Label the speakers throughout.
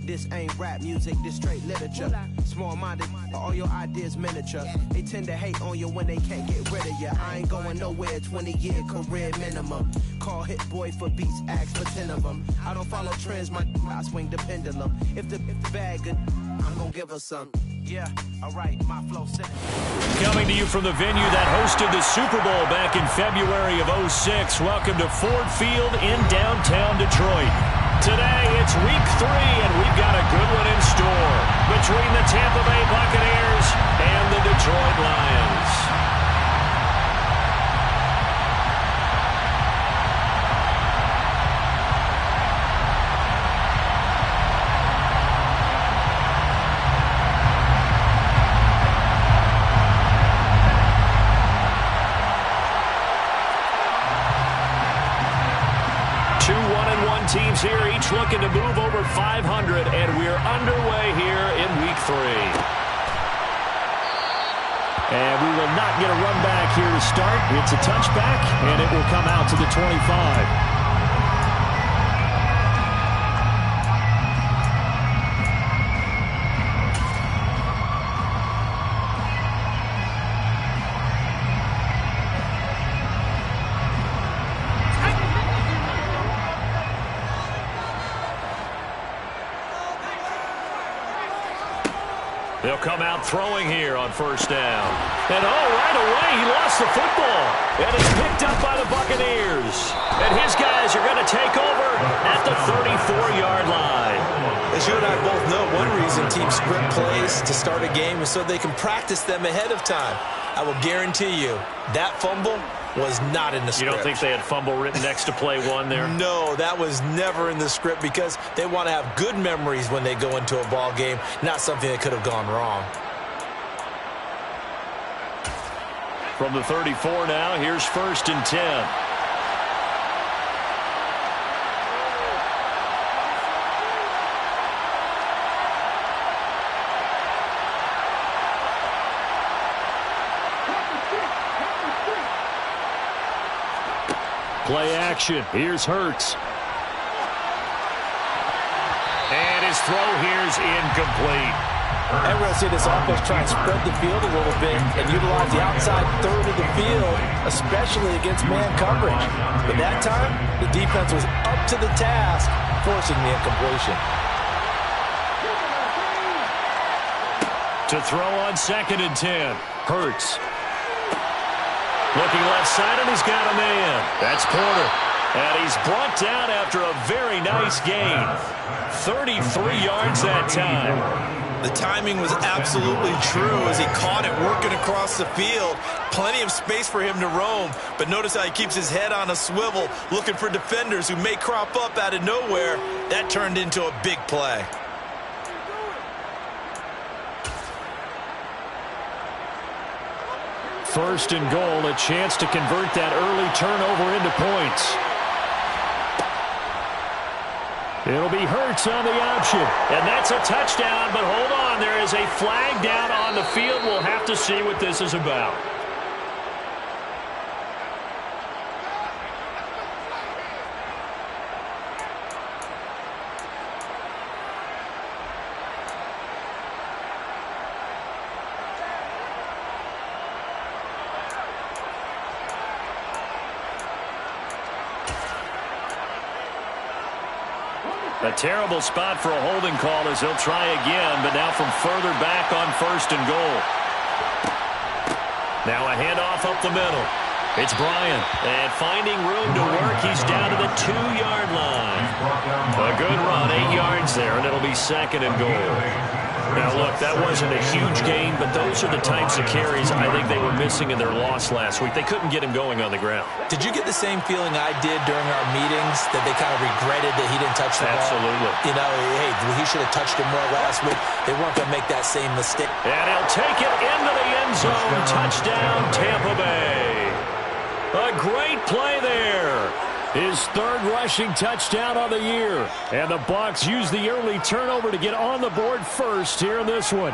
Speaker 1: This ain't rap music, this straight literature. Small-minded, all your ideas miniature. They tend to hate on you when they can't get rid of you. I ain't going nowhere, 20-year career minimum. Call Hit Boy for beats, ask for 10 of them. I don't follow trends, I swing the pendulum. If the bag good, I'm gonna give her some. Yeah, alright, my flow set.
Speaker 2: Coming to you from the venue that hosted the Super Bowl back in February of '06. Welcome to Ford Field in downtown Detroit. Today, it's week 3, and we've got a good one in store between the Tampa Bay Buccaneers and the Detroit Lions. Teams here, each looking to move over 500, and we're underway here in week 3. And we will not get a run back here to start. It's a touchback, and it will come out to the 25. They'll come out throwing here on first down. And right away, he lost the football. And it's picked up by the Buccaneers. And his guys are going to take over at the 34-yard line.
Speaker 3: As you and I both know, one reason teams script plays to start a game is so they can practice them ahead of time. I will guarantee you that fumble was not in the script.
Speaker 2: You don't think they had fumble written next to play 1 there?
Speaker 3: No, that was never in the script because they want to have good memories when they go into a ball game, not something that could have gone wrong.
Speaker 2: From the 34 now, here's 1st and 10. Play action. Here's Hurts. And his throw here's incomplete.
Speaker 3: And we're going to see this offense try and spread the field a little bit and utilize the outside third of the field, especially against man coverage. But that time, the defense was up to the task, forcing the incompletion.
Speaker 2: To throw on 2nd and 10. Hurts. Looking left side, and he's got a man. That's Porter. And he's brought down after a very nice gain. 33 yards that time.
Speaker 3: The timing was absolutely true as he caught it working across the field. Plenty of space for him to roam. But notice how he keeps his head on a swivel, looking for defenders who may crop up out of nowhere. That turned into a big play.
Speaker 2: First and goal, a chance to convert that early turnover into points. It'll be Hurts on the option. And that's a touchdown, but hold on. There is a flag down on the field. We'll have to see what this is about. A terrible spot for a holding call as he'll try again, but now from further back on 1st and goal. Now a handoff up the middle. It's Bryant, and finding room to work, he's down to the 2-yard line. A good run, 8 yards there, and it'll be 2nd and goal. Now, look, that wasn't a huge gain, but those are the types of carries I think they were missing in their loss last week. They couldn't get him going on the ground.
Speaker 3: Did you get the same feeling I did during our meetings, that they kind of regretted that he didn't touch the ball?
Speaker 2: Absolutely.
Speaker 3: You know, hey, he should have touched him more last week. They weren't going to make that same mistake.
Speaker 2: And he'll take it into the end zone. Touchdown, Tampa Bay. A great play there. His 3rd rushing touchdown of the year. And the Bucs use the early turnover to get on the board first here in this one.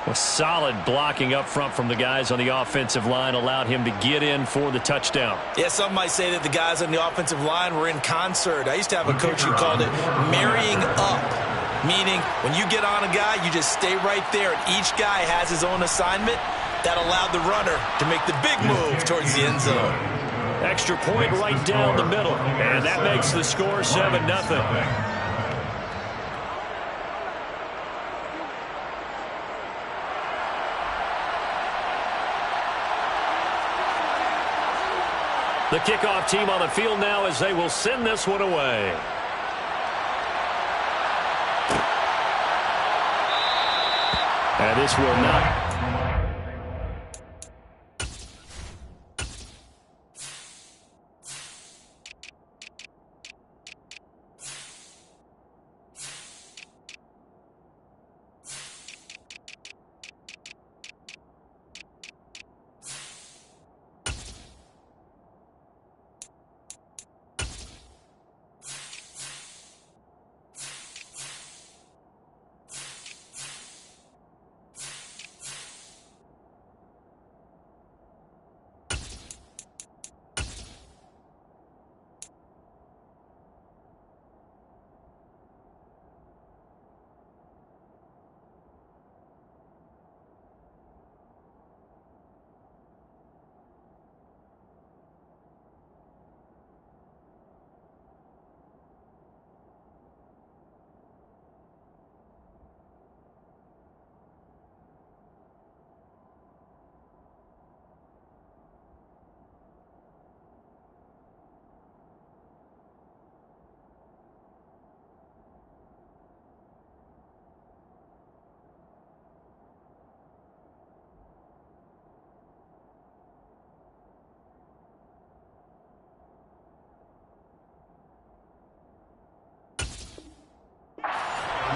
Speaker 2: A solid blocking up front from the guys on the offensive line allowed him to get in for the touchdown.
Speaker 3: Yeah, some might say that the guys on the offensive line were in concert. I used to have a coach who called it marrying up. meaning when you get on a guy, you just stay right there, and each guy has his own assignment. That allowed the runner to make the big move towards the end zone.
Speaker 2: Extra point right down the middle, and that makes the score 7-0. The kickoff team on the field now as they will send this one away. And this will not.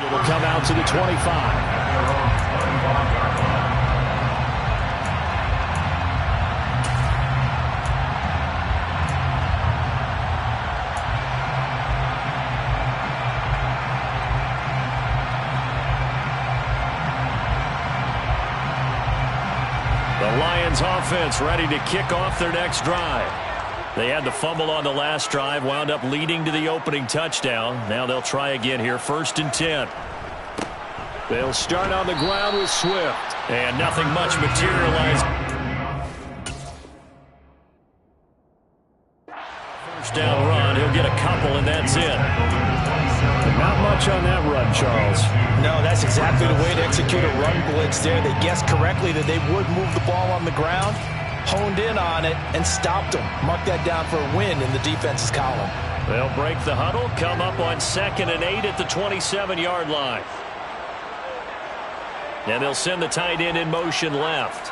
Speaker 2: It'll come out to the 25. The Lions offense ready to kick off their next drive. They had the fumble on the last drive, wound up leading to the opening touchdown. Now they'll try again here, 1st and 10. They'll start on the ground with Swift, and nothing much materialized. First down run, he'll get a couple, and that's it. Not much on that run, Charles.
Speaker 3: No, that's exactly the way to execute a run blitz there. They guessed correctly that they would move the ball on the ground, honed in on it, and stopped them. Mark that down for a win in the defense's column.
Speaker 2: They'll break the huddle, come up on 2nd and 8 at the 27-yard line. And they'll send the tight end in motion left.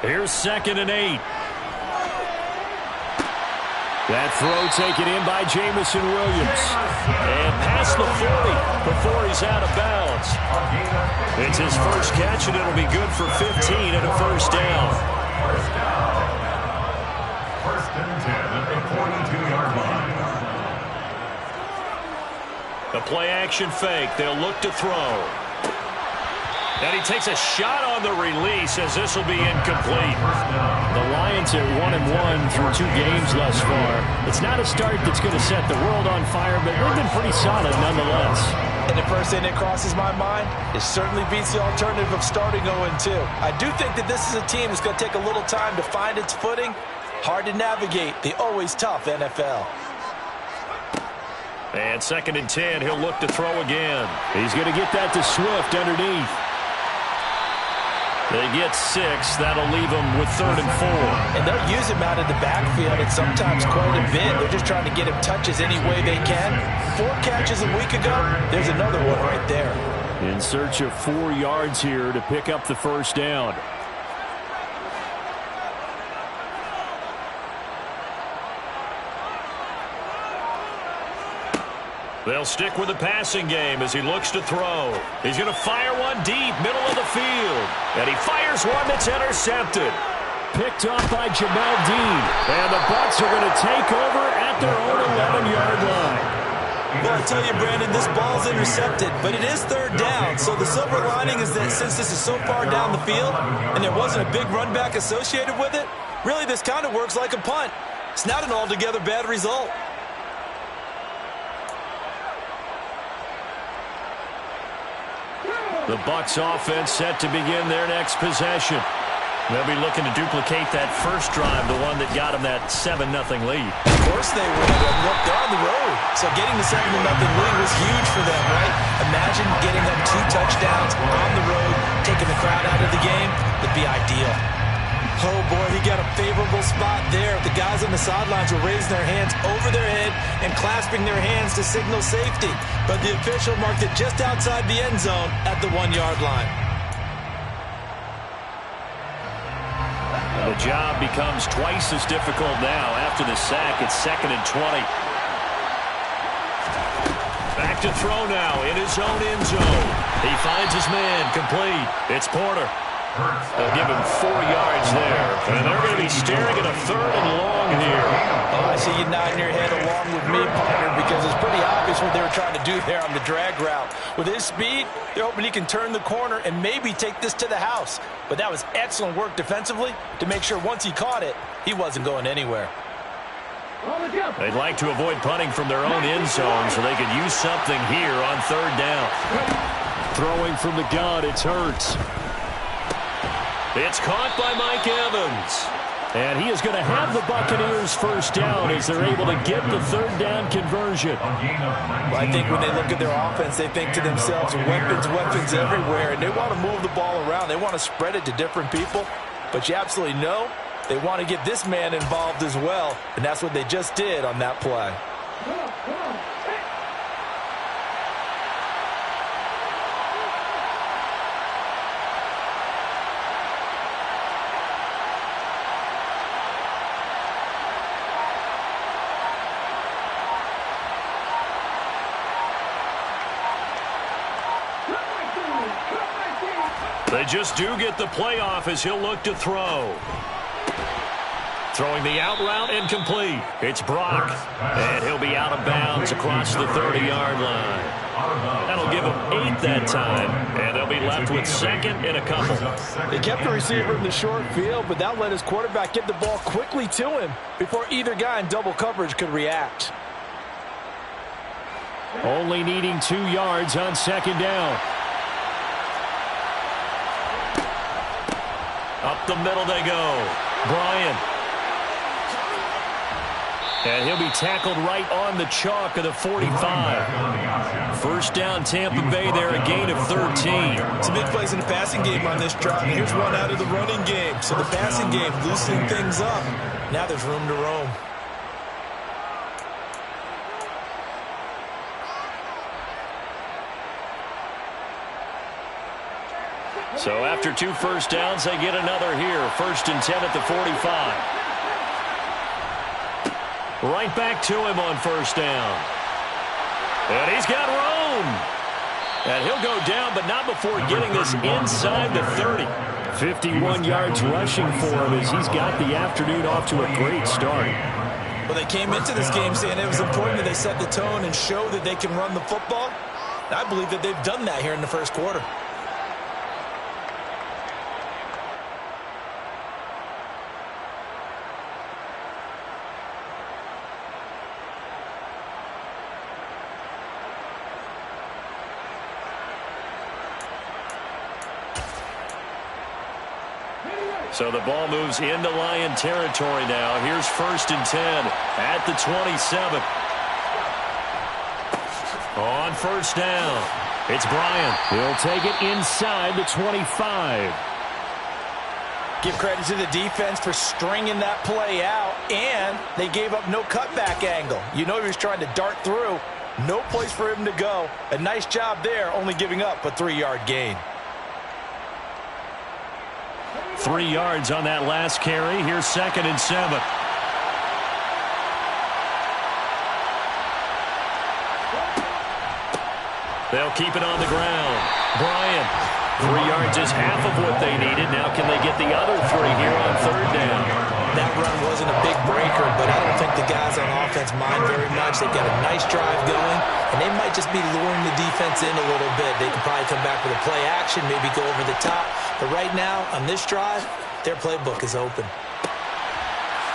Speaker 2: Here's 2nd and 8. That throw taken in by Jamison Williams. And past the 40 before he's out of bounds. It's his first catch, and it'll be good for 15 and a first down.
Speaker 4: First and 10 at the 42-yard line.
Speaker 2: The play-action fake. They'll look to throw. And he takes a shot on the release as this will be incomplete. The Lions are 1-1 through 2 games thus far. It's not a start that's going to set the world on fire, but they've been pretty solid nonetheless.
Speaker 3: And the first thing that crosses my mind, it certainly beats the alternative of starting 0-2. I do think that this is a team that's going to take a little time to find its footing. Hard to navigate the always tough NFL.
Speaker 2: And 2nd and 10, he'll look to throw again. He's going to get that to Swift underneath. They get 6. That'll leave them with 3rd and 4.
Speaker 3: And they'll use him out of the backfield, and sometimes quite a bit. They're just trying to get him touches any way they can. 4 catches a week ago. There's another one right there.
Speaker 2: In search of 4 yards here to pick up the first down. They'll stick with the passing game as he looks to throw. He's going to fire one deep, middle of the field. And he fires one that's intercepted. Picked off by Jamel Dean. And the Bucs are going to take over at their own 11-yard line.
Speaker 3: Well, I tell you, Brandon, this ball's intercepted, but it is 3rd down. So the silver lining is that since this is so far down the field and there wasn't a big run back associated with it, Really, this kind of works like a punt. It's not an altogether bad result.
Speaker 2: The Bucs offense set to begin their next possession. They'll be looking to duplicate that first drive, the one that got them that 7-0 lead.
Speaker 3: Of course they would. Look, they're on the road. So getting the 7-0 lead was huge for them, right? Imagine getting them 2 touchdowns on the road, taking the crowd out of the game. Would be ideal. Oh, boy, he got a favorable spot there. The guys on the sidelines were raising their hands over their head and clasping their hands to signal safety. But the official marked it just outside the end zone at the 1-yard line.
Speaker 2: The job becomes twice as difficult now after the sack. It's 2nd and 20. Back to throw now in his own end zone. He finds his man complete. It's Porter. They'll give him 4 yards there. And they're going to be staring at a 3rd and long here.
Speaker 3: Oh, I see you nodding your head along with me, partner, because it's pretty obvious what they were trying to do there on the drag route. With his speed, they're hoping he can turn the corner and maybe take this to the house. But that was excellent work defensively to make sure once he caught it, he wasn't going anywhere.
Speaker 2: They'd like to avoid punting from their own end zone so they could use something here on 3rd down. Throwing from the gun, it's Hurts. It's caught by Mike Evans. And he is going to have the Buccaneers first down as they're able to get the 3rd down conversion.
Speaker 3: Well, I think when they look at their offense, they think to themselves, weapons, weapons everywhere, and they want to move the ball around. They want to spread it to different people. But you absolutely know they want to get this man involved as well, and that's what they just did on that play.
Speaker 2: They just do get the playoff as he'll look to throw. Throwing the out route incomplete. It's Brock. And he'll be out of bounds across the 30-yard line. That'll give him 8 that time. And they'll be left with 2nd and a couple.
Speaker 3: They kept the receiver in the short field, but that let his quarterback get the ball quickly to him before either guy in double coverage could react.
Speaker 2: Only needing 2 yards on 2nd down. Up the middle they go. Bryant. And he'll be tackled right on the chalk of the 45. First down, Tampa Bay there, a gain of 13.
Speaker 3: Some big plays in the passing game on this drive. Here's one out of the running game. So the passing game loosening things up. Now there's room to roam.
Speaker 2: So after 2 first downs, they get another here. 1st and 10 at the 45. Right back to him on 1st down. And he's got room. And he'll go down, but not before getting this inside the 30. 51 yards rushing for him as he's got the afternoon off to a great start.
Speaker 3: Well, they came into this game saying it was important that they set the tone and show that they can run the football. I believe that they've done that here in the first quarter.
Speaker 2: So the ball moves into Lion territory now. Here's 1st and 10 at the 27. On 1st down, it's Bryant. He'll take it inside the 25.
Speaker 3: Give credit to the defense for stringing that play out, and they gave up no cutback angle. You know he was trying to dart through. No place for him to go. A nice job there, only giving up a 3-yard gain.
Speaker 2: 3 yards on that last carry. Here's 2nd and 7. They'll keep it on the ground. Bryant. 3 yards is half of what they needed. Now can they get the other 3 here on 3rd down?
Speaker 3: That run wasn't a big breaker, but I don't think the guys on offense mind very much. They've got a nice drive going, and they might just be luring the defense in a little bit. They can probably come back with a play action, maybe go over the top. But right now, on this drive, their playbook is open.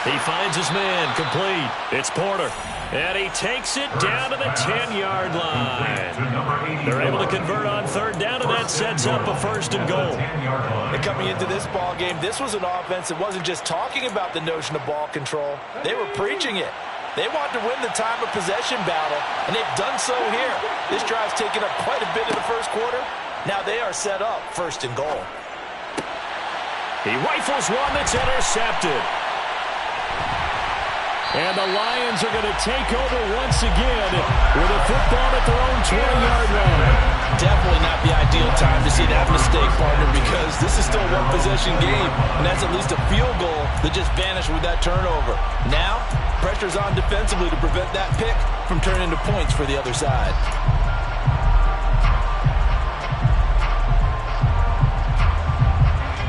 Speaker 2: He finds his man, complete. It's Porter. And he takes it down to the 10-yard line. They're able to convert on third down, and that sets up a first and goal.
Speaker 3: And coming into this ball game, this was an offense that wasn't just talking about the notion of ball control. They were preaching it. They want to win the time of possession battle, and they've done so here. This drive's taken up quite a bit in the first quarter. Now they are set up first and goal.
Speaker 2: He rifles one that's intercepted. And the Lions are going to take over once again with a football at their own 20-yard line.
Speaker 3: Definitely not the ideal time to see that mistake, partner, because this is still a one-possession game, and that's at least a field goal that just vanished with that turnover. Now, pressure's on defensively to prevent that pick from turning into points for the other side.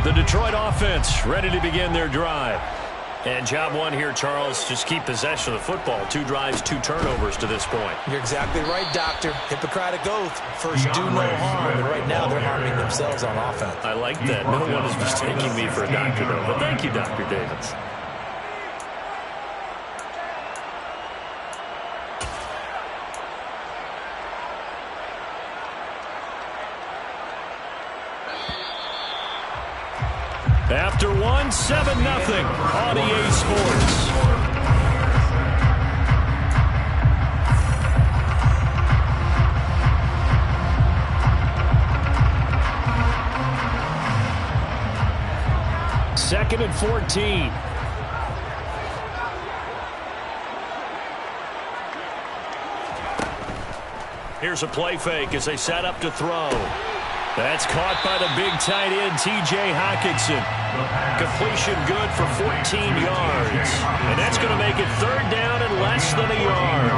Speaker 2: The Detroit offense ready to begin their drive. And job one here, Charles, just keep possession of the football. 2 drives, 2 turnovers to this point.
Speaker 3: You're exactly right, Doctor. Hippocratic oath. First, do no harm. And right now, they're harming themselves on offense.
Speaker 2: I like that. No one is mistaking me for a doctor, though. But thank you, Dr. Davis. After 1, 7-0 on EA Sports. Second and 14. Here's a play fake as they set up to throw. That's caught by the big tight end, T.J. Hockenson. Completion good for 14 yards. And that's going to make it third down and less than a yard.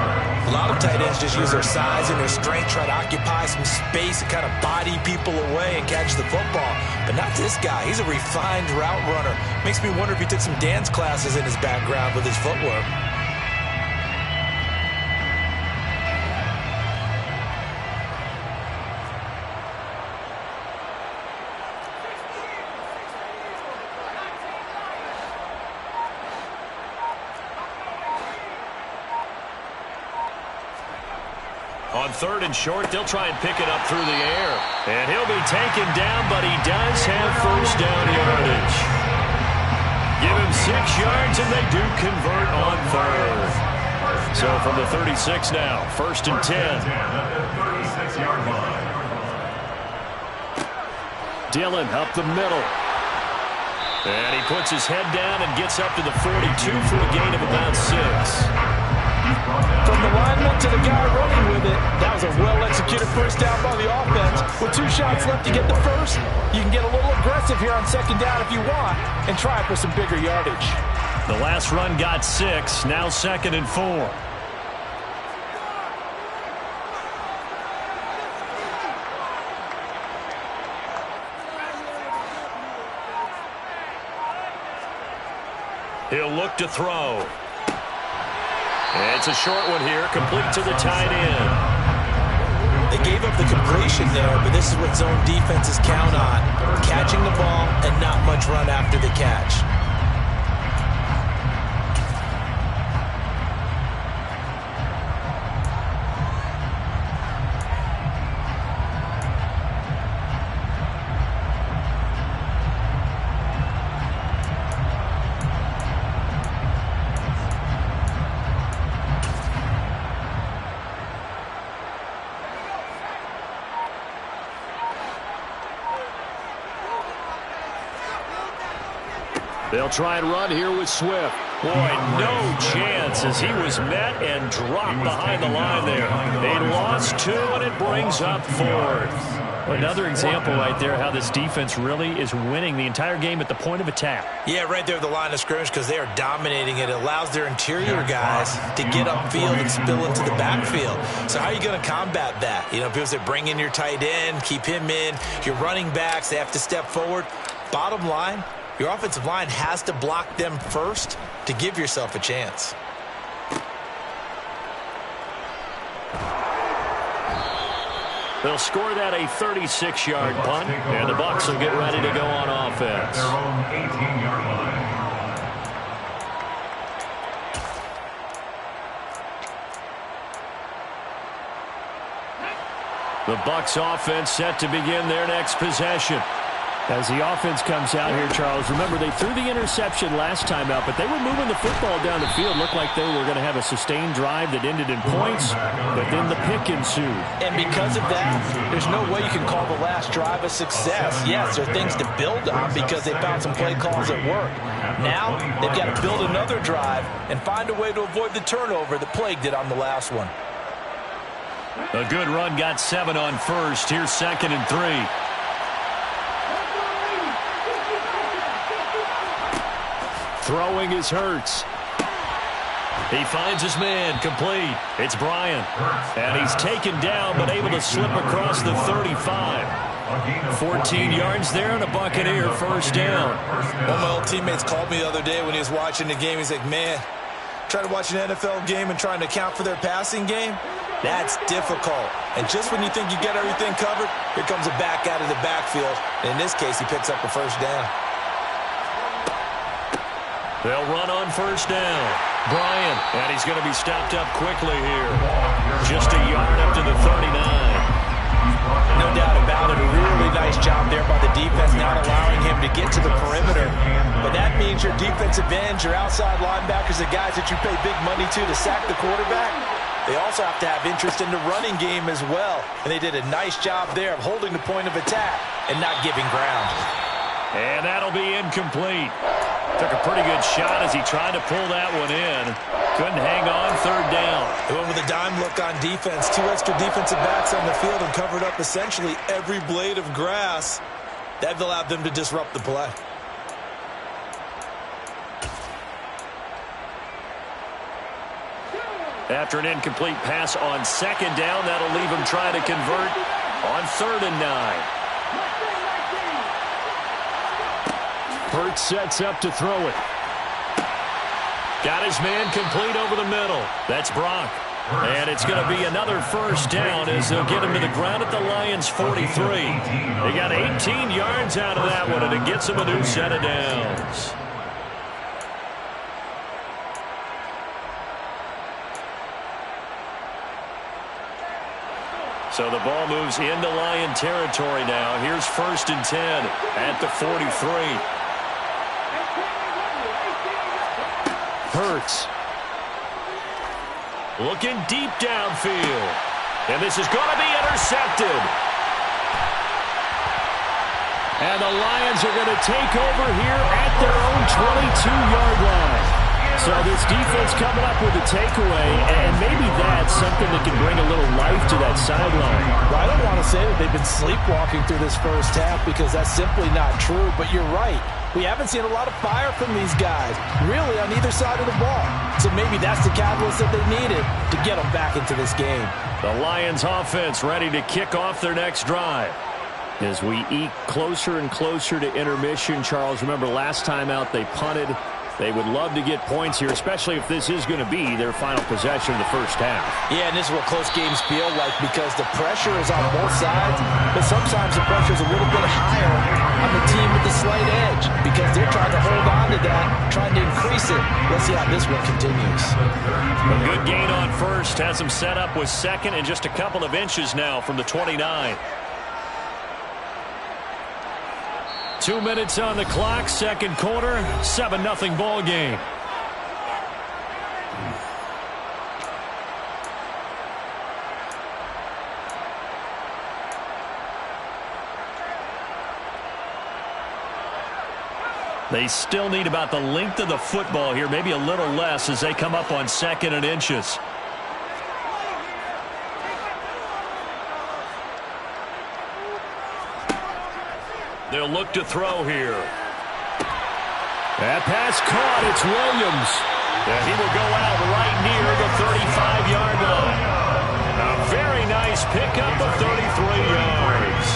Speaker 3: A lot of tight ends just use their size and their strength, try to occupy some space and kind of body people away and catch the football. But not this guy. He's a refined route runner. Makes me wonder if he took some dance classes in his background with his footwork.
Speaker 2: On third and short, they'll try and pick it up through the air. And he'll be taken down, but he does have first down yardage. Give him 6 yards, and they do convert on third. So from the 36 now, first and 10. Dillon up the middle. And he puts his head down and gets up to the 42 for a gain of about 6.
Speaker 3: From the lineman to the guy running with it, that was a well-executed first down by the offense. With 2 shots left to get the first, you can get a little aggressive here on second down if you want and try for some bigger yardage.
Speaker 2: The last run got 6, now second and 4. He'll look to throw. It's a short one here, complete to the tight end.
Speaker 3: They gave up the completion there, but this is what zone defenses count on. Catching the ball and not much run after the catch.
Speaker 2: They'll try and run here with Swift. Boy, no chance as he was met and dropped behind the line there. They lost 2, and it brings up 4th. Another example right there how this defense really is winning the entire game at the point of attack.
Speaker 3: Yeah, right there at the line of scrimmage because they are dominating it. It allows their interior guys to get upfield and spill into the backfield. So how are you going to combat that? You know, because they bring in your tight end, keep him in. Your running backs, they have to step forward. Bottom line, your offensive line has to block them first to give yourself a chance.
Speaker 2: They'll score that a 36-yard punt, and the Bucs will get ready to go on offense. The Bucs offense set to begin their next possession. As the offense comes out here, Charles, remember they threw the interception last time out, but they were moving the football down the field. Looked like they were going to have a sustained drive that ended in points, but then the pick ensued.
Speaker 3: And because of that, there's no way you can call the last drive a success. Yes, there are things to build on because they found some play calls that work. Now, they've got to build another drive and find a way to avoid the turnover that plagued it on the last one.
Speaker 2: A good run got 7 on first. Here's 2nd and 3. Throwing is Hurts. He finds his man, complete. It's Bryant. And he's taken down, but able to slip across the 35. 14 yards there and a Buccaneer first down.
Speaker 3: One of my old teammates called me the other day when he was watching the game. He's like, man, trying to watch an NFL game and trying to account for their passing game? That's difficult. And just when you think you get everything covered, here comes a back out of the backfield. And in this case, he picks up a first down.
Speaker 2: They'll run on first down. Bryant, and he's going to be stopped up quickly here. Just a yard up to the 39.
Speaker 3: No doubt about it. A really nice job there by the defense, not allowing him to get to the perimeter. But that means your defensive ends, your outside linebackers, the guys that you pay big money to sack the quarterback, they also have to have interest in the running game as well. And they did a nice job there of holding the point of attack and not giving ground.
Speaker 2: And that'll be incomplete. Took a pretty good shot as he tried to pull that one in. Couldn't hang on, 3rd down.
Speaker 3: They went with a dime look on defense. 2 extra defensive backs on the field and covered up essentially every blade of grass. That allowed them to disrupt the play.
Speaker 2: After an incomplete pass on 2nd down, that'll leave him trying to convert on 3rd and 9. Hurts sets up to throw it. Got his man complete over the middle. That's Brock. And it's going to be another first down as they'll get him to the ground at the Lions' 43. They got 18 yards out of that one, and it gets them a new set of downs. So the ball moves into Lion territory now. Here's 1st and 10 at the 43. Hurts. Looking deep downfield. And this is going to be intercepted. And the Lions are going to take over here at their own 22-yard line. So this defense coming up with a takeaway, and maybe that's something that can bring a little life to that sideline.
Speaker 3: Well, I don't want to say that they've been sleepwalking through this first half because that's simply not true, but you're right. We haven't seen a lot of fire from these guys, really, on either side of the ball. So maybe that's the catalyst that they needed to get them back into this game.
Speaker 2: The Lions offense ready to kick off their next drive. As we eke closer and closer to intermission, Charles, remember last time out they punted. They would love to get points here, especially if this is going to be their final possession of the first half.
Speaker 3: Yeah, and this is what close games feel like because the pressure is on both sides, but sometimes the pressure is a little bit higher on the team with the slight edge because they're trying to hold on to that, trying to increase it. Let's see how this one continues.
Speaker 2: A good gain on first. Has him set up with 2nd and just a couple of inches now from the 29. 2 minutes on the clock, 2nd quarter, 7-0 ball game. They still need about the length of the football here, maybe a little less as they come up on 2nd and inches. They'll look to throw here. That pass caught. It's Williams. And he will go out right near the 35-yard line. A very nice pickup of 33 yards.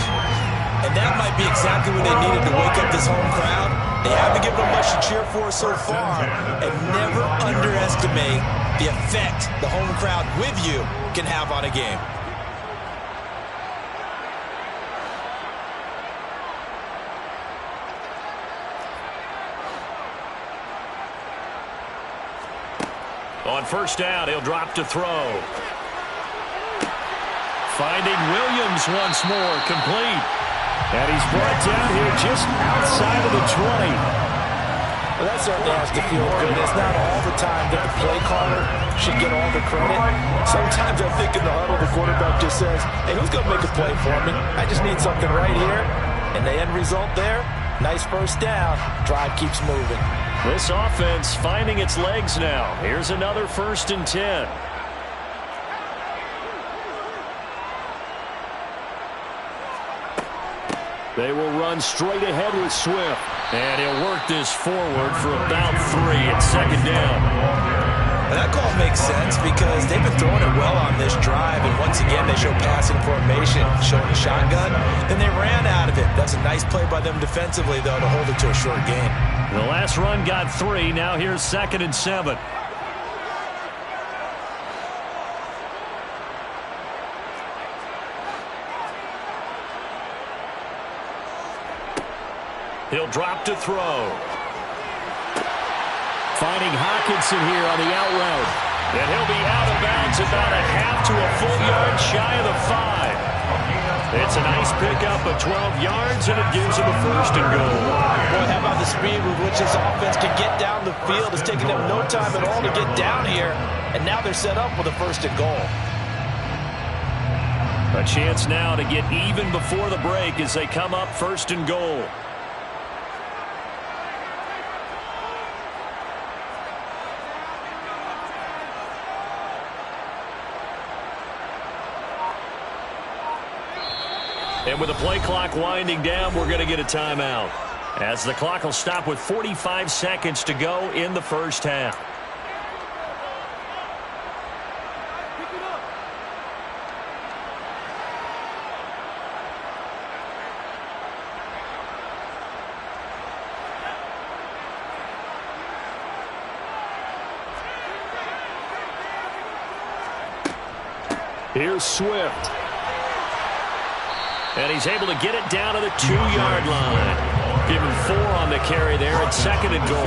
Speaker 3: And that might be exactly what they needed to wake up this home crowd. They haven't given them much to cheer for so far. And never underestimate the effect the home crowd with you can have on a game. On first down, he'll drop to throw.
Speaker 2: Finding Williams once more, complete. And he's brought down here just outside of the 20.
Speaker 5: Well, that certainly has to feel good. It's not all the time that the play caller should get all the credit. Sometimes I think in the huddle, the quarterback just says, hey, who's going to make a play for me? I just need something right here. And the end result there, nice first down. Drive keeps moving.
Speaker 2: This offense finding its legs now. Here's another 1st and 10. They will run straight ahead with Swift. And he'll work this forward for about 3 at 2nd down.
Speaker 3: And that call makes sense because they've been throwing it well on this drive. And once again, they show passing formation, showing a shotgun. Then they ran out of it. That's a nice play by them defensively, though, to hold it to a short game.
Speaker 2: The last run got 3. Now here's 2nd and 7. He'll drop to throw. Finding Hockenson here on the out route. And he'll be out of bounds about a half to a full yard shy of the 5. It's a nice pickup of 12 yards, and it gives him a 1st and goal.
Speaker 5: Boy, how about the speed with which this offense can get down the field? It's taking them no time at all to get down here, and now they're set up with a 1st and goal.
Speaker 2: A chance now to get even before the break as they come up 1st and goal. And with the play clock winding down, we're going to get a timeout, as the clock will stop with 45 seconds to go in the 1st half. Here's Swift. And he's able to get it down to the 2-yard line. Give him 4 on the carry there at 2nd and goal.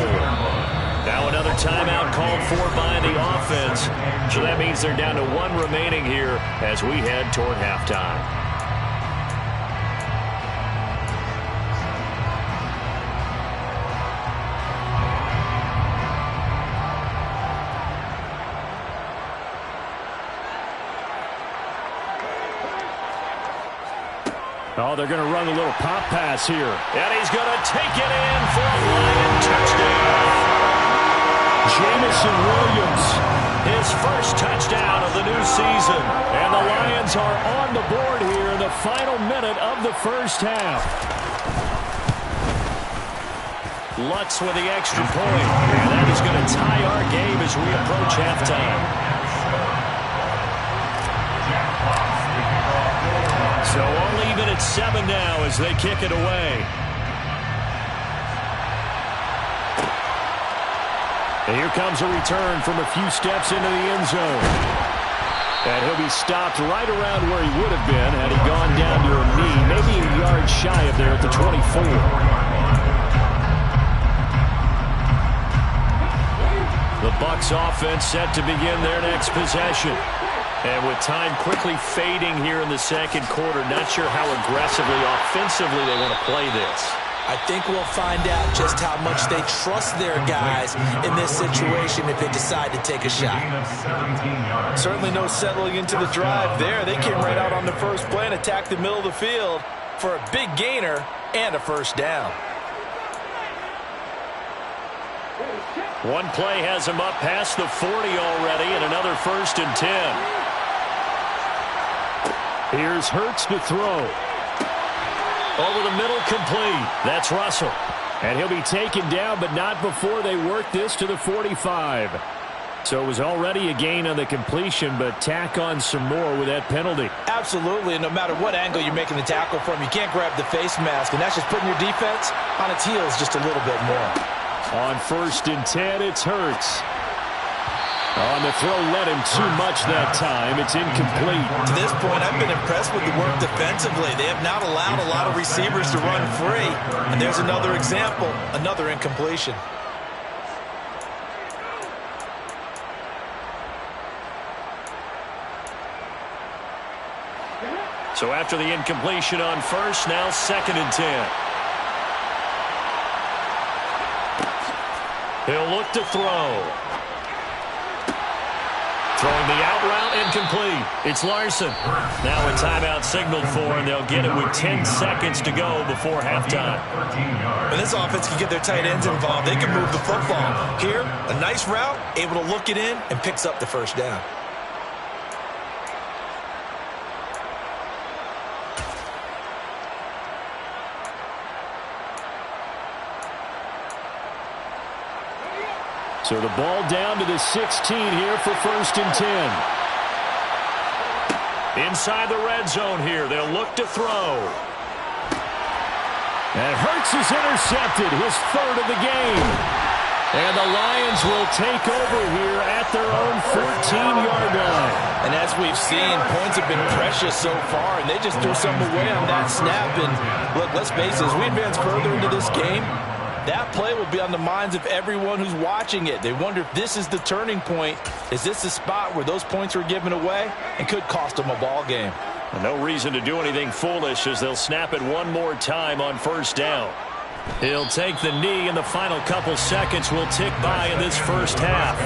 Speaker 2: Now another timeout called for by the offense. So that means they're down to 1 remaining here as we head toward halftime. Oh, they're going to run a little pop pass here. And he's going to take it in for a Lion touchdown. Jamison Williams, his 1st touchdown of the new season. And the Lions are on the board here in the final minute of the 1st half. Lutz with the extra point. And that is going to tie our game as we approach halftime. So all even at 7 now as they kick it away. And here comes a return from a few steps into the end zone. And he'll be stopped right around where he would have been had he gone down to a knee, maybe a yard shy of there at the 24. The Bucs offense set to begin their next possession. And with time quickly fading here in the 2nd quarter, not sure how aggressively, offensively they want to play this.
Speaker 5: I think we'll find out just how much they trust their guys in this situation if they decide to take a shot.
Speaker 3: Certainly no settling into the drive there. They came right out on the first play and attacked the middle of the field for a big gainer and a 1st down.
Speaker 2: One play has him up past the 40 already, and another 1st and 10. Here's Hurts to throw. Over the middle, complete. That's Russell. And he'll be taken down, but not before they work this to the 45. So it was already a gain on the completion, but tack on some more with that penalty.
Speaker 5: Absolutely, and no matter what angle you're making the tackle from, you can't grab the face mask, and that's just putting your defense on its heels just a little bit more.
Speaker 2: On 1st and 10, it's Hurts. On the throw, led him too much that time. It's incomplete.
Speaker 3: To this point, I've been impressed with the work defensively. They have not allowed a lot of receivers to run free. And there's another example, another incompletion.
Speaker 2: So after the incompletion on first, now 2nd and 10. He'll look to throw. Throwing the out route, incomplete. It's Larson. Now a timeout signaled for, and they'll get it with 10 seconds to go before halftime.
Speaker 3: And this offense can get their tight ends involved. They can move the football. Here, a nice route, able to look it in, and picks up the first down.
Speaker 2: So the ball down to the 16 here for 1st and 10. Inside the red zone here. They'll look to throw. And Hurts is intercepted, his 3rd of the game. And the Lions will take over here at their own 14-yard line.
Speaker 5: And as we've seen, points have been precious so far, and they just threw something away on that snap. And look, let's face it, as we advance further into this game, that play will be on the minds of everyone who's watching it. They wonder if this is the turning point. Is this the spot where those points are given away and could cost them a ball game?
Speaker 2: No reason to do anything foolish as they'll snap it one more time on 1st down. He'll take the knee, and the final couple seconds will tick by in this first half.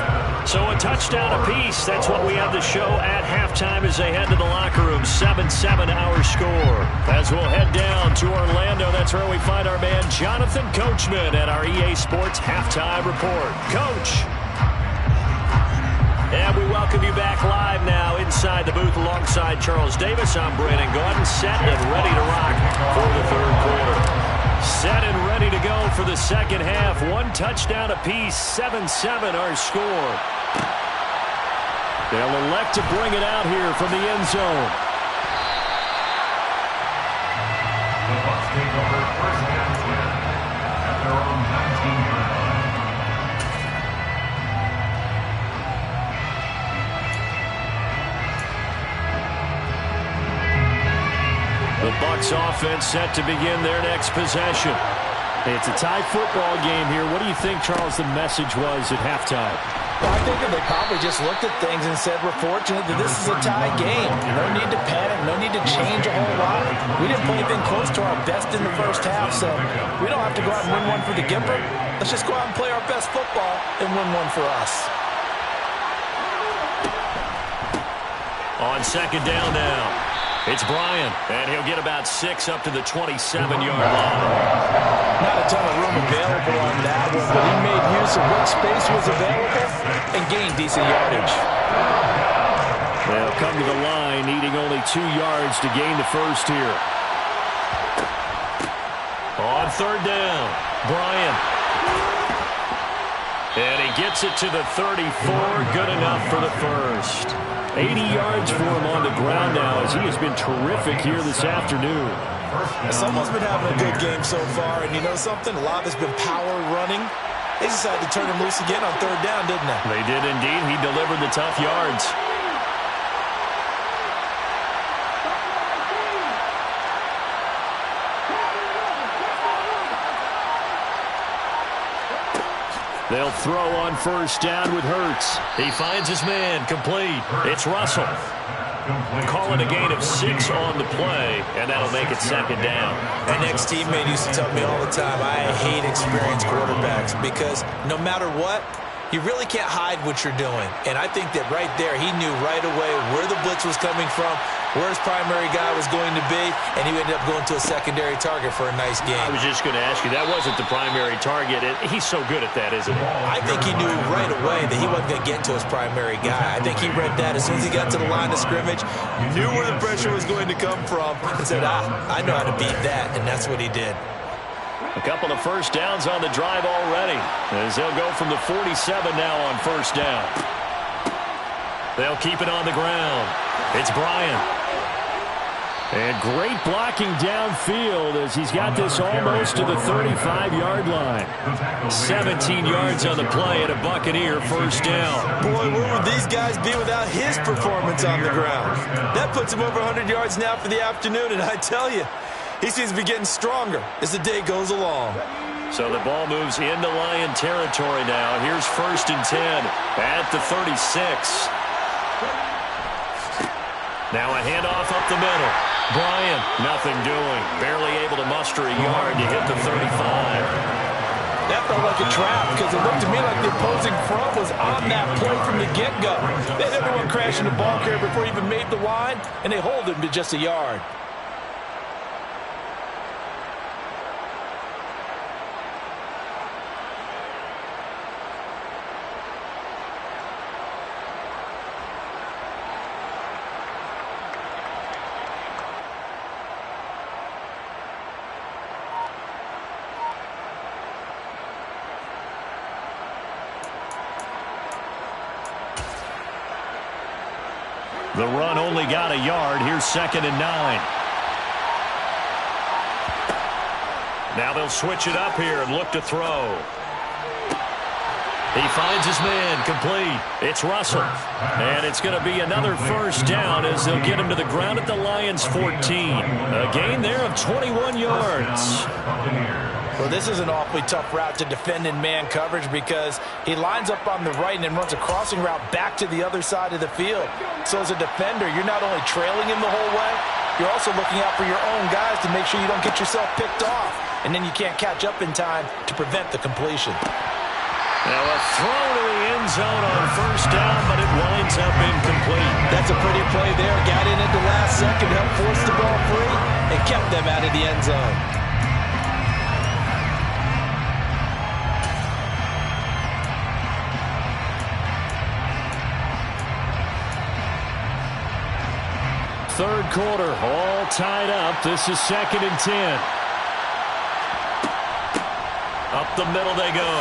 Speaker 2: So a touchdown apiece. That's what we have to show at halftime as they head to the locker room. 7-7 our score. As we'll head down to Orlando, that's where we find our man Jonathan Coachman at our EA Sports Halftime Report. Coach. And we welcome you back live now inside the booth alongside Charles Davis. I'm Brandon Gaudin, set and ready to rock for the 3rd quarter. Set and ready to go for the 2nd half. 1 touchdown apiece, 7-7 our score. They'll elect to bring it out here from the end zone.
Speaker 4: The Bucs take over 1st and 10 at their own 19-yard line.
Speaker 2: The Bucs offense set to begin their next possession. It's a tie football game here. What do you think, Charles, the message was at halftime?
Speaker 5: Well, I think that they probably just looked at things and said, we're fortunate that this is a tie game. No need to panic. No need to change a whole lot. We didn't play anything close to our best in the first half, so we don't have to go out and win one for the Gipper. Let's just go out and play our best football and win one for us.
Speaker 2: On 2nd down now. It's Bryant, and he'll get about 6 up to the 27-yard line.
Speaker 5: Not a ton of room available on that one, but he made use of what space was available and gained decent yardage.
Speaker 2: They'll come to the line, needing only 2 yards to gain the first here. On 3rd down, Bryant. And he gets it to the 34, good enough for the first. 80 yards for him on the ground now as he has been terrific here this afternoon.
Speaker 3: Someone's been having a good game so far, and you know something? A lot of it's been power running. They decided to turn him loose again on 3rd down, didn't they?
Speaker 2: They did indeed. He delivered the tough yards. They'll throw on 1st down with Hurts. He finds his man, complete. It's Russell. Calling a gain of 6 on the play, and that'll make it 2nd down.
Speaker 3: My next teammate used to tell me all the time, I hate experienced quarterbacks because no matter what, you really can't hide what you're doing. And I think that right there, he knew right away where the blitz was coming from, where his primary guy was going to be, and he ended up going to a secondary target for a nice game.
Speaker 2: I was just going to ask you, that wasn't the primary target. He's so good at that, isn't he?
Speaker 3: I think he knew right away that he wasn't going to get to his primary guy. I think he read that as soon as he got to the line of scrimmage, knew where the pressure was going to come from, and said, I know how to beat that, and that's what he did.
Speaker 2: A couple of 1st downs on the drive already, as they'll go from the 47 now on 1st down. They'll keep it on the ground. It's Bryant. And great blocking downfield as he's got this almost to the 35-yard line. 17 yards on the play and a Buccaneer 1st down.
Speaker 3: Boy, where would these guys be without his performance on the ground? That puts him over 100 yards now for the afternoon, and I tell you, he seems to be getting stronger as the day goes along.
Speaker 2: So the ball moves into Lion territory now. Here's 1st and 10 at the 36. Now a handoff up the middle. Bryant, nothing doing. Barely able to muster a yard to hit the 35.
Speaker 5: That felt like a trap because it looked to me like the opposing front was on that play from the get-go. They had everyone crashing the ball carrier before he even made the line, and they hold him to just a yard.
Speaker 2: The run only got a yard. Here's 2nd and 9. Now they'll switch it up here and look to throw. He finds his man, complete. It's Russell. And it's going to be another first down as they'll get him to the ground at the Lions' 14. A gain there of 21 yards.
Speaker 5: Well, this is an awfully tough route to defend in man coverage because he lines up on the right and then runs a crossing route back to the other side of the field. So as a defender, you're not only trailing him the whole way, you're also looking out for your own guys to make sure you don't get yourself picked off. And then you can't catch up in time to prevent the completion.
Speaker 2: Now a throw to the end zone on first down, but it winds up incomplete.
Speaker 5: That's a pretty play there. Got in at the last second, helped force the ball free, and kept them out of the end zone.
Speaker 2: Third quarter, all tied up. This is 2nd and 10. Up the middle they go.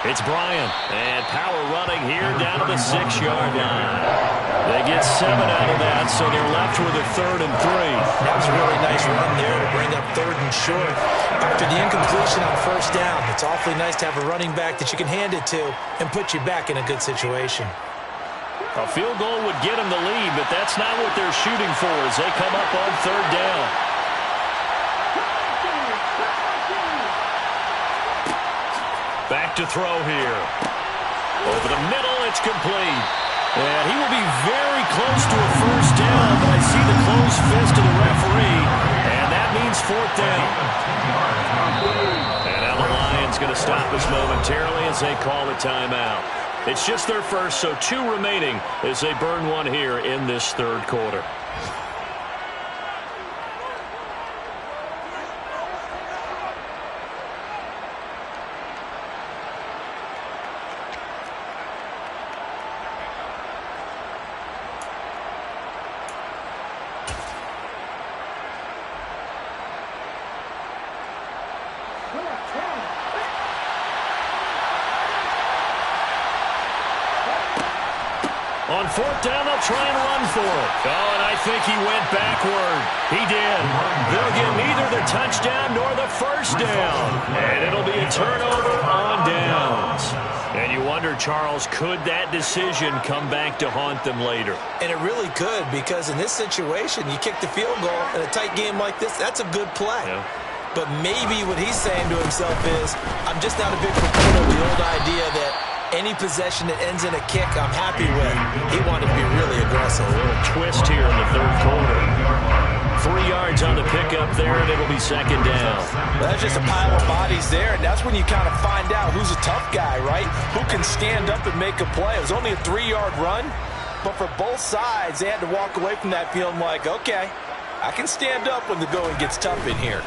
Speaker 2: It's Bryant. And power running here down to the 6-yard line. They get 7 out of that, so they're left with a 3rd and 3.
Speaker 5: That was a really nice run there to bring up 3rd and short. After the incompletion on first down, it's awfully nice to have a running back that you can hand it to and put you back in a good situation.
Speaker 2: A field goal would get them the lead, but that's not what they're shooting for as they come up on 3rd down. Back to throw here. Over the middle, it's complete. And he will be very close to a first down, but I see the closed fist of the referee, and that means 4th down. And now the Lions going to stop us momentarily as they call a timeout. It's just their first, so 2 remaining as they burn one here in this 3rd quarter. On 4th down, they'll try and run for it. Oh, and I think he went backward. He did. They'll get neither the touchdown nor the first down. And it'll be a turnover on downs. And you wonder, Charles, could that decision come back to haunt them later?
Speaker 5: And it really could, because in this situation, you kick the field goal in a tight game like this, that's a good play. Yeah. But maybe what he's saying to himself is, I'm just not a big proponent of the old idea that any possession that ends in a kick, I'm happy with. He wanted to be really aggressive.
Speaker 2: A little twist here in the 3rd quarter. 3 yards on the pickup there, and it'll be 2nd down.
Speaker 5: Well, that's just a pile of bodies there, and that's when you kind of find out who's a tough guy, right? Who can stand up and make a play. It was only a 3-yard run, but for both sides, they had to walk away from that feeling like, okay, I can stand up when the going gets tough in here.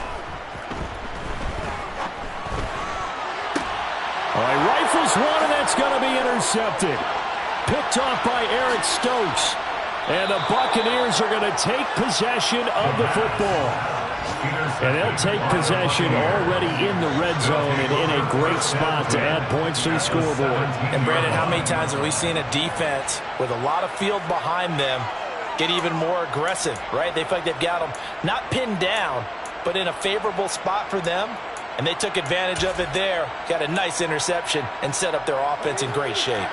Speaker 2: All right, rifles one, and that's going to be intercepted. Picked off by Eric Stokes. And the Buccaneers are going to take possession of the football. And they'll take possession already in the red zone and in a great spot to add points to the scoreboard.
Speaker 5: And, Brandon, how many times have we seen a defense with a lot of field behind them get even more aggressive, right? They feel like they've got them not pinned down, but in a favorable spot for them. And they took advantage of it there, got a nice interception, and set up their offense in great shape.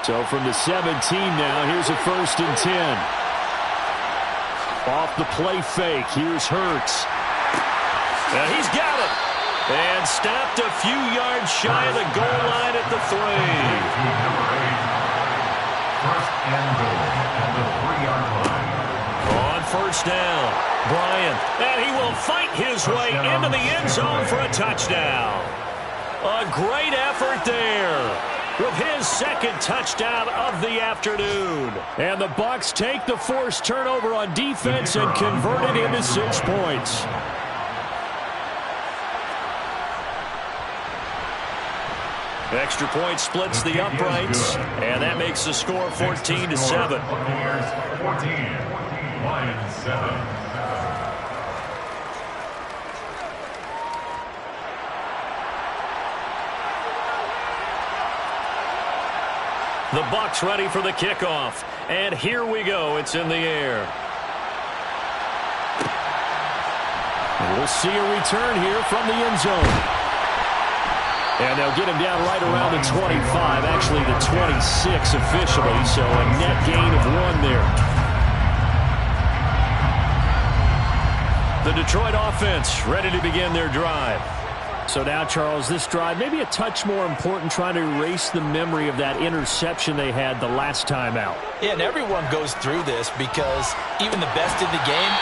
Speaker 2: So from the 17 now, here's a 1st and 10. Off the play fake, here's Hurts. Now he's got it. And stopped a few yards shy of the goal line at the 3.
Speaker 4: First and goal at the 3-yard line.
Speaker 2: On first down, Bryant, and he will fight his way into the end zone for a touchdown. A great effort there with his second touchdown of the afternoon. And the Bucs take the forced turnover on defense and convert it into 6 points. Extra point splits the uprights, and that makes the score 14-7.
Speaker 4: 14, Lions 7.
Speaker 2: The Bucs ready for the kickoff. And here we go. It's in the air. We'll see a return here from the end zone. And they'll get him down right around the 25, actually the 26 officially, so a net gain of 1 there. The Detroit offense ready to begin their drive. So now, Charles, this drive maybe a touch more important, trying to erase the memory of that interception they had the last time out.
Speaker 5: Yeah, and everyone goes through this because even the best in the game,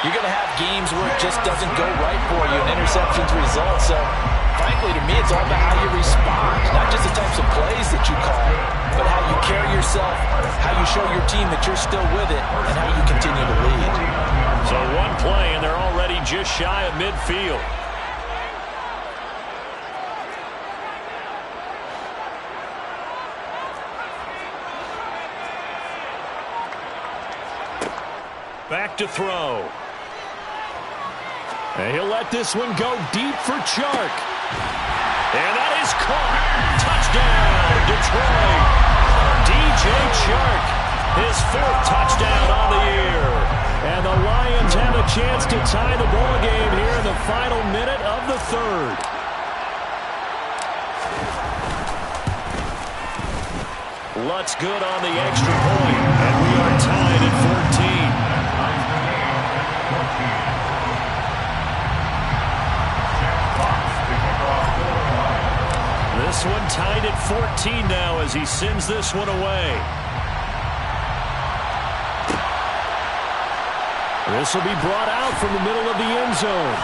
Speaker 5: you're going to have games where it just doesn't go right for you and interceptions result. So, frankly, to me, it's all about how you respond, not just the types of plays that you call, but how you carry yourself, how you show your team that you're still with it, and how you continue to lead.
Speaker 2: So 1 play, and they're already just shy of midfield. Back to throw. And he'll let this one go deep for Chark. And that is caught. Touchdown, Detroit. DJ Chark, his 4th touchdown on the year. And the Lions have a chance to tie the ball game here in the final minute of the 3rd. Lutz good on the extra point. And we are tied at 14. This one tied at 14 now as he sends this one away. This will be brought out from the middle of the end zone.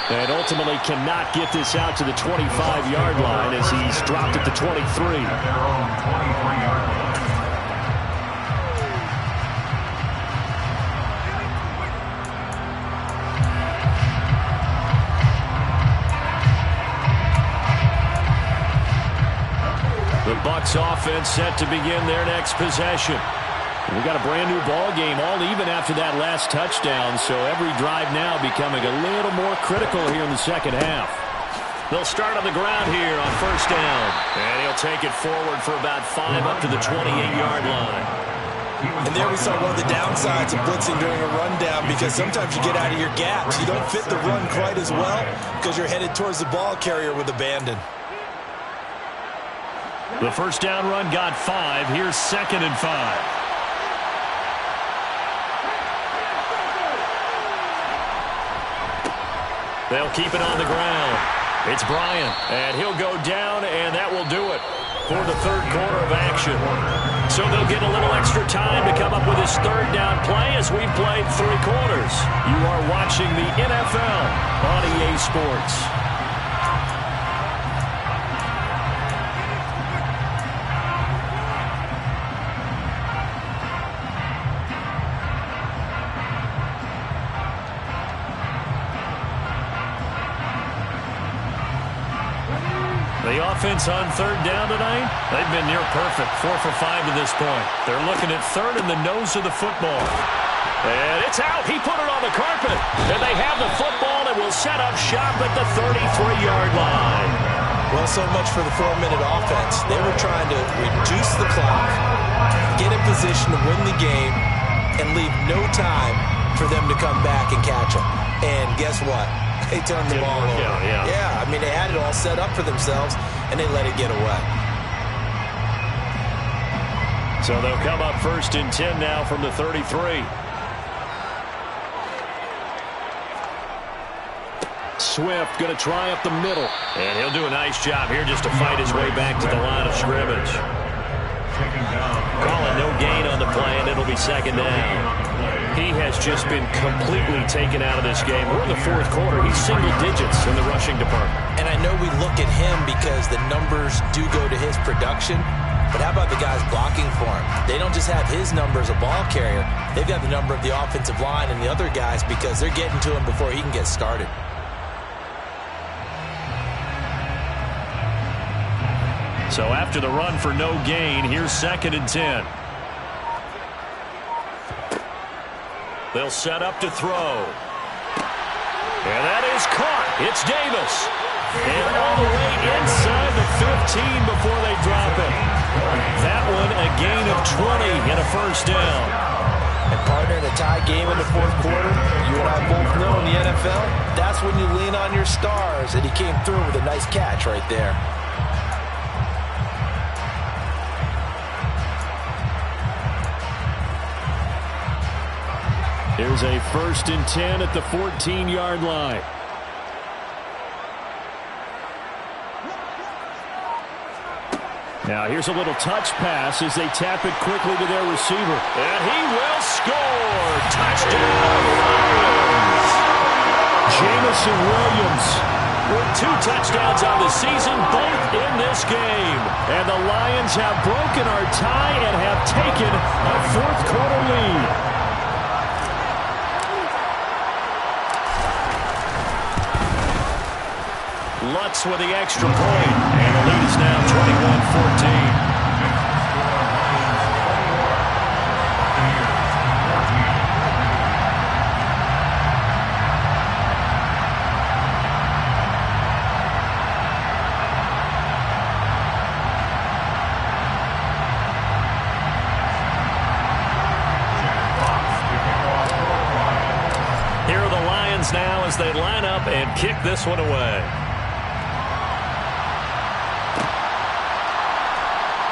Speaker 2: And ultimately cannot get this out to the 25-yard line as he's dropped at the 23.
Speaker 4: At their own 23-yard line.
Speaker 2: The Bucs offense set to begin their next possession. We got a brand new ball game, all even after that last touchdown, so every drive now becoming a little more critical here in the second half. They'll start on the ground here on first down, and he'll take it forward for about 5 up to the 28-yard line.
Speaker 3: And there we saw one of the downsides of blitzing during a rundown, because sometimes you get out of your gaps. You don't fit the run quite as well because you're headed towards the ball carrier with abandon.
Speaker 2: The first down run got 5. Here's 2nd and 5. They'll keep it on the ground. It's Bryant, and he'll go down, and that will do it for the 3rd quarter of action. So they'll get a little extra time to come up with his 3rd down play as we've played 3 quarters. You are watching the NFL on EA Sports. The offense on 3rd down tonight, they've been near perfect, 4 for 5 to this point. They're looking at 3rd in the nose of the football. And it's out. He put it on the carpet. And they have the football and will set up shop at the 33-yard line.
Speaker 3: Well, so much for the 4-minute offense. They were trying to reduce the clock, get in position to win the game, and leave no time for them to come back and catch them. And guess what? They turned the ball over. Yeah, I mean, they had it all set up for themselves, and they let it get away.
Speaker 2: So they'll come up 1st and 10 now from the 33. Swift going to try up the middle. And he'll do a nice job here just to fight his way back to the line of scrimmage. Calling no gain on the play, and it'll It'll be second down. He has just been completely taken out of this game. We're in the fourth quarter. He's single digits in the rushing department.
Speaker 5: And I know we look at him because the numbers do go to his production. But how about the guys blocking for him? They don't just have his number as a ball carrier. They've got the number of the offensive line and the other guys because they're getting to him before he can get started.
Speaker 2: So after the run for no gain, here's 2nd and 10. They'll set up to throw. And that is caught. It's Davis. And all the way inside the 15 before they drop it. That one a gain of 20 and a first down.
Speaker 5: And partner, in a tie game in the fourth quarter, you and I both know in the NFL, that's when you lean on your stars. And he came through with a nice catch right there.
Speaker 2: Here's a 1st and 10 at the 14-yard line. Now here's a little touch pass as they tap it quickly to their receiver. And he will score! Touchdown, Lions! Jamison Williams with 2 touchdowns on the season, both in this game. And the Lions have broken our tie and have taken a fourth quarter lead. Lutz with the extra point, and the lead is now 21-14. Here are the Lions now as they line up and kick this one away.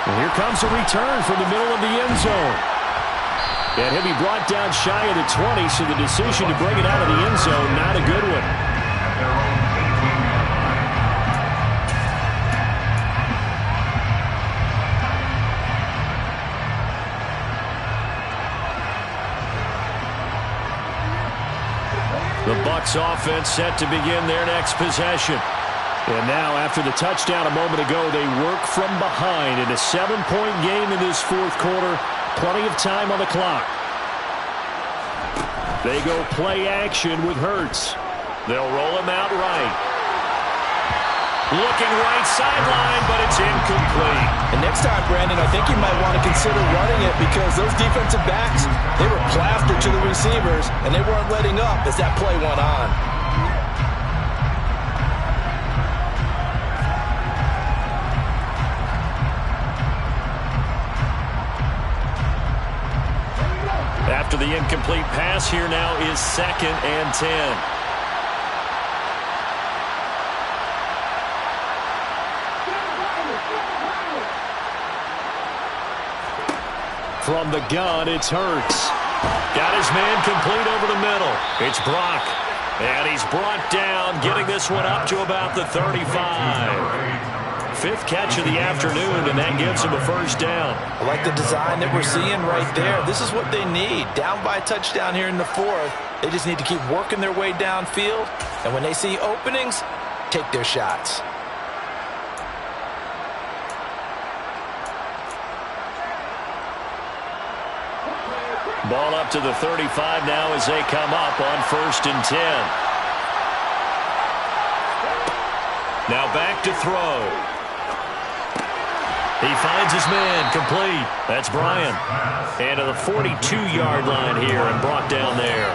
Speaker 2: Here comes a return from the middle of the end zone. And he'll be brought down shy of the 20, so the decision to bring it out of the end zone, not a good one. The Bucs offense set to begin their next possession. And now, after the touchdown a moment ago, they work from behind in a 7-point game in this fourth quarter. Plenty of time on the clock. They go play action with Hurts. They'll roll him out right. Looking right sideline, but it's incomplete.
Speaker 5: And next time, Brandon, I think you might want to consider running it because those defensive backs, they were plastered to the receivers, and they weren't letting up as that play went on.
Speaker 2: After the incomplete pass, here now is 2nd and 10. From the gun, it's Hurts. Got his man complete over the middle. It's Brock. And he's brought down, getting this one up to about the 35. 5th catch of the afternoon, and that gives him a first down.
Speaker 5: I like the design that we're seeing right there. This is what they need. Down by a touchdown here in the fourth. They just need to keep working their way downfield. And when they see openings, take their shots.
Speaker 2: Ball up to the 35 now as they come up on 1st and 10. Now back to throw. He finds his man complete. That's Bryant. And to the 42-yard line here and brought down there.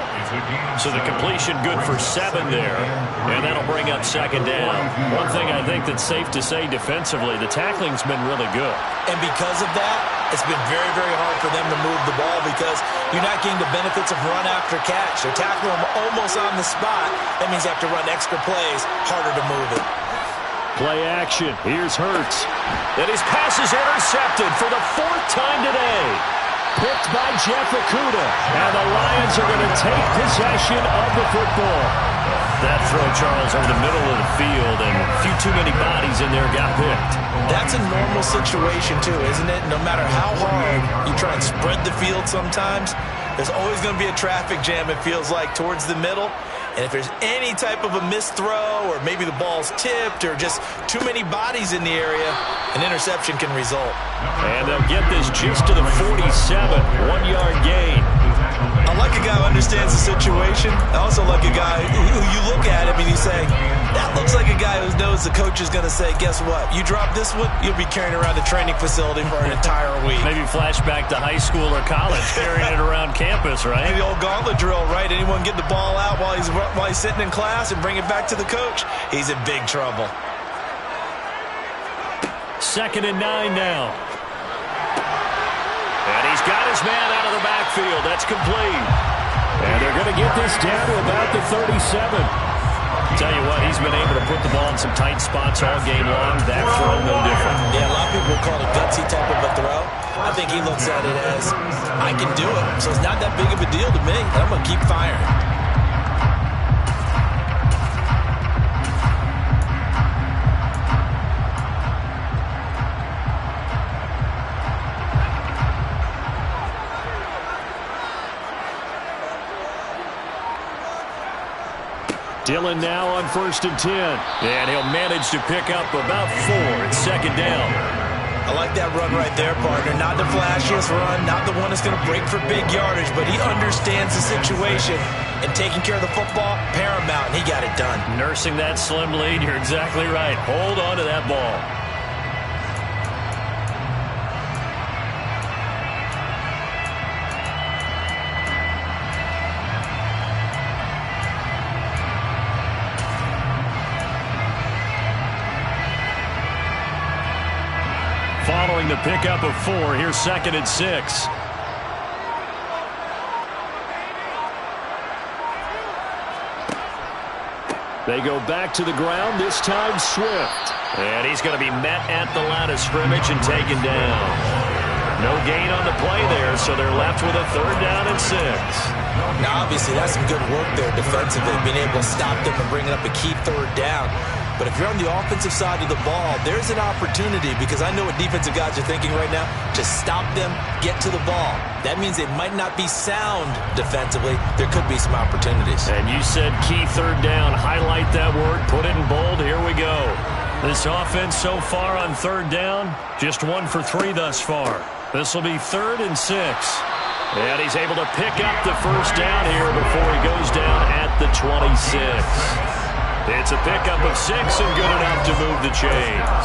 Speaker 2: So the completion good for 7 there. And that'll bring up 2nd down. One thing I think that's safe to say defensively, the tackling's been really good.
Speaker 5: And because of that, it's been very, very hard for them to move the ball because you're not getting the benefits of run after catch. They're tackling them almost on the spot. That means they have to run extra plays, harder to move it.
Speaker 2: Play action. Here's Hurts. And his pass is intercepted for the 4th time today. Picked by Jeff Okudah. And the Lions are going to take possession of the football. that throw, Charles, over the middle of the field, and a few too many bodies in there got picked.
Speaker 3: That's a normal situation, too, isn't it? No matter how hard you try and spread the field sometimes, there's always going to be a traffic jam, it feels like, towards the middle. And if there's any type of a missed throw or maybe the ball's tipped or just too many bodies in the area, an interception can result.
Speaker 2: And they'll get this just to the 47, 1-yard gain.
Speaker 3: I like a guy who understands the situation. I also like a guy who you look at him and you say, that looks like a guy who knows the coach is going to say, guess what? You drop this one, you'll be carrying around the training facility for an entire week.
Speaker 2: Maybe flashback to high school or college, carrying it around campus, right?
Speaker 3: The old gauntlet drill, right? Anyone get the ball out while he's sitting in class and bring it back to the coach? He's in big trouble.
Speaker 2: 2nd and 9 now. And he's got his man out of the backfield. That's complete. And they're going to get this down to about the 37. Tell you what, he's been able to put the ball in some tight spots all game long. That throw, no different.
Speaker 3: Yeah, a lot of people call it a gutsy type of a throw. I think he looks at it as, I can do it, so it's not that big of a deal to me. I'm going to keep firing.
Speaker 2: Dillon now on 1st and 10. And he'll manage to pick up about 4. It's 2nd down.
Speaker 3: I like that run right there, partner. Not the flashiest run, not the one that's going to break for big yardage, but he understands the situation, and taking care of the football, paramount, and he got it done.
Speaker 2: Nursing that slim lead, you're exactly right. Hold on to that ball. Following the pickup of 4, here's 2nd and 6. They go back to the ground, this time Swift. And he's going to be met at the line of scrimmage and taken down. No gain on the play there, so they're left with a 3rd down and 6.
Speaker 3: Now, obviously, that's some good work there defensively, being able to stop them and bringing up a key 3rd down. But if you're on the offensive side of the ball, there's an opportunity, because I know what defensive guys are thinking right now. Just stop them, get to the ball. That means they might not be sound defensively. There could be some opportunities.
Speaker 2: And you said key 3rd down. Highlight that word. Put it in bold. Here we go. This offense so far on 3rd down, just 1 for 3 thus far. This will be 3rd and 6. And he's able to pick up the 1st down here before he goes down at the 26. It's a pickup of 6 and good enough to move the chains.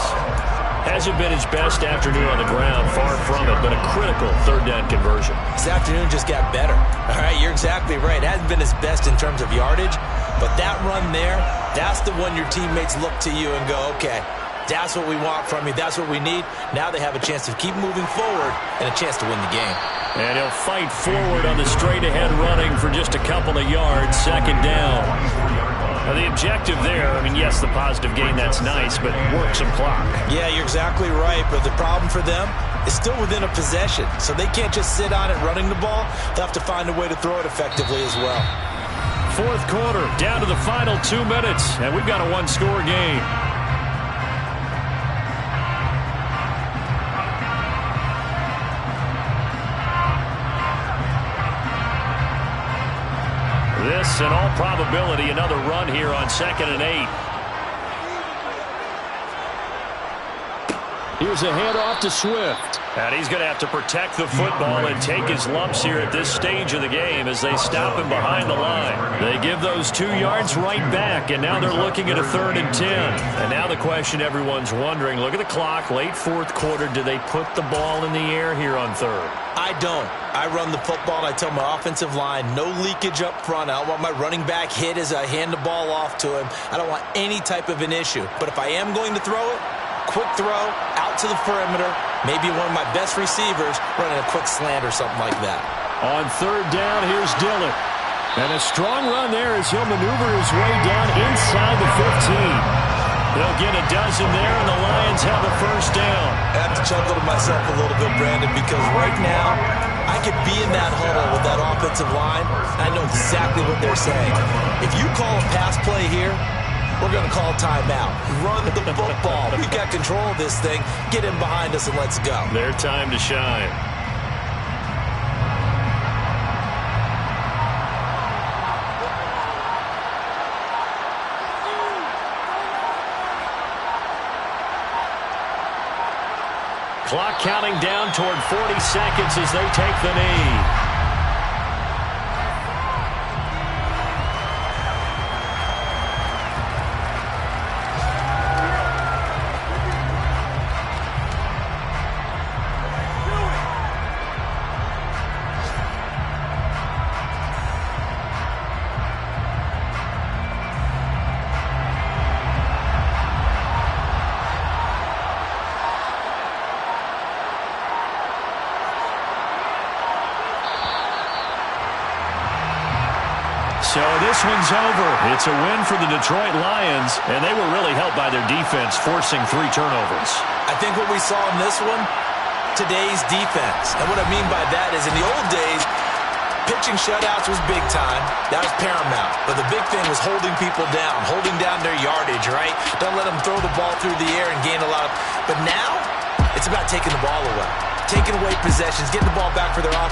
Speaker 2: Hasn't been his best afternoon on the ground, far from it, but a critical 3rd down conversion.
Speaker 3: This afternoon just got better. All right, you're exactly right. It hasn't been his best in terms of yardage, but that run there, that's the one your teammates look to you and go, okay, that's what we want from you. That's what we need. Now they have a chance to keep moving forward and a chance to win the game.
Speaker 2: And he'll fight forward on the straight-ahead running for just a couple of yards, 2nd down. Now the objective there, I mean, yes, the positive gain, that's nice, but work some clock. Yeah,
Speaker 3: you're exactly right, but the problem for them is still within a possession, so they can't just sit on it running the ball. They'll have to find a way to throw it effectively as well.
Speaker 2: 4th quarter, down to the final 2 minutes, and we've got a 1-score game. This, in all probability, another run here on 2nd and 8. Here's a handoff to Swift. And he's going to have to protect the football and take his lumps here at this stage of the game as they stop him behind the line. They give those 2 yards right back, and now they're looking at a 3rd and 10. And now the question everyone's wondering, look at the clock, late 4th quarter, do they put the ball in the air here on 3rd?
Speaker 3: I don't. I run the football, and I tell my offensive line, no leakage up front. I don't want my running back hit as I hand the ball off to him. I don't want any type of an issue. But if I am going to throw it, quick throw, out to the perimeter, maybe one of my best receivers running a quick slant or something like that.
Speaker 2: On 3rd down, here's Dillon. And a strong run there as he'll maneuver his way down inside the 15. They'll get a dozen there, and the Lions have a 1st down.
Speaker 3: I have to chuckle to myself a little bit, Brandon, because right now I could be in that huddle with that offensive line, and I know exactly what they're saying. If you call a pass play here, we're going to call timeout. Run the football. We've got control of this thing. Get in behind us and let's go.
Speaker 2: Their time to shine. Clock counting down toward 40 seconds as they take the knee. So this one's over. It's a win for the Detroit Lions, and they were really helped by their defense, forcing 3 turnovers.
Speaker 3: I think what we saw in this one, today's defense. And what I mean by that is in the old days, pitching shutouts was big time. That was paramount. But the big thing was holding people down, holding down their yardage, right? Don't let them throw the ball through the air and gain a lot of... But now, it's about taking the ball away, taking away possessions, getting the ball back for their offense.